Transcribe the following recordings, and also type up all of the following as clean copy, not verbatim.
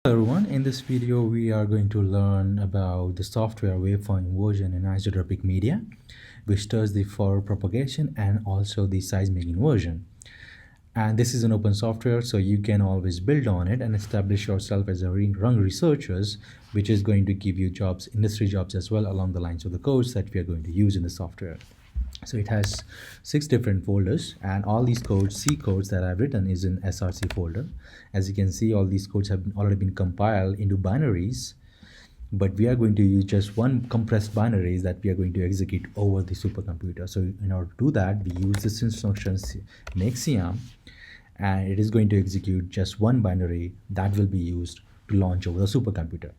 Hello everyone, in this video we are going to learn about the software waveform inversion in isotropic media, which does the forward propagation and also the seismic inversion. And this is an open software, so you can always build on it and establish yourself as a young researchers, which is going to give you jobs, industry jobs as well, along the lines of the codes that we are going to use in the software. So it has 6 different folders, and all these codes, C codes that I've written, is in SRC folder. As you can see, all these codes have already been compiled into binaries, but we are going to use just one compressed binaries that we are going to execute over the supercomputer. So in order to do that, we use this instruction makeCM, and it is going to execute just one binary that will be used to launch over the supercomputer.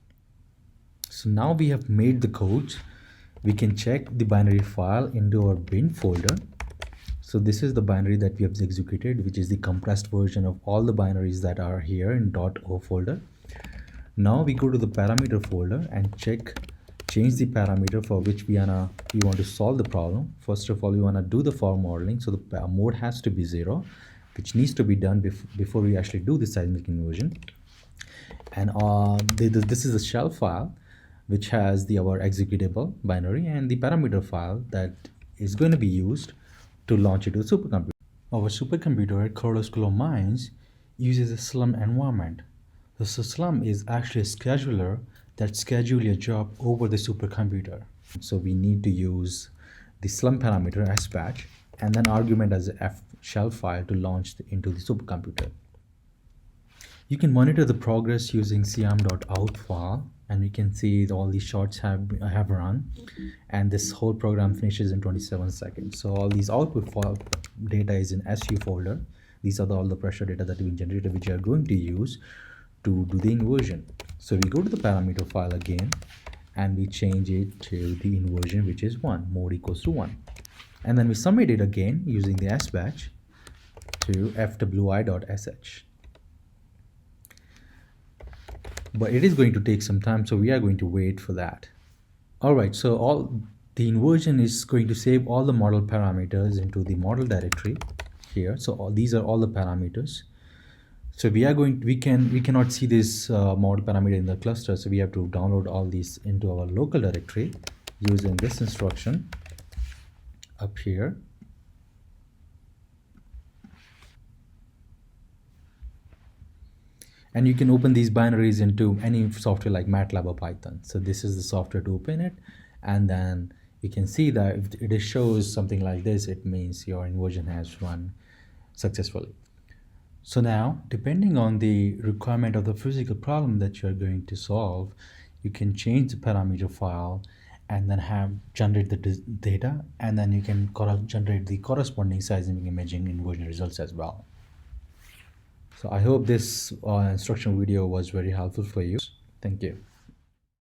So now we have made the codes. We can check the binary file into our bin folder. So this is the binary that we have executed, which is the compressed version of all the binaries that are here in .o folder. Now we go to the parameter folder and change the parameter for which we want to solve the problem. First of all, we want to do the for modeling, so the mode has to be 0, which needs to be done before we actually do the seismic inversion. And this is a shell file which has our executable binary and the parameter file that is going to be used to launch it to the supercomputer. Our supercomputer at Colorado School of Mines uses a Slum environment. So Slum is actually a scheduler that schedules your job over the supercomputer. So we need to use the Slum parameter as batch and then argument as a F shell file to launch into the supercomputer. You can monitor the progress using cm.out file, and you can see all these shots have run, and this whole program finishes in 27 seconds. So all these output file data is in SU folder. These are all the pressure data that we generated, which we are going to use to do the inversion. So we go to the parameter file again, and we change it to the inversion, which is 1, mode equals to 1. And then we submit it again using the sbatch to fwi.sh. But it is going to take some time, so we are going to wait for that. All right, so all the inversion is going to save all the model parameters into the model directory here. So these are all the parameters. So we cannot see this model parameter in the cluster, so we have to download all these into our local directory using this instruction up here. And you can open these binaries into any software like MATLAB or Python. So this is the software to open it. And then you can see that if it shows something like this, it means your inversion has run successfully. So now, depending on the requirement of the physical problem that you're going to solve, you can change the parameter file and then generate the data, and then you can generate the corresponding seismic imaging inversion results as well. So I hope this instruction video was very helpful for you. Thank you.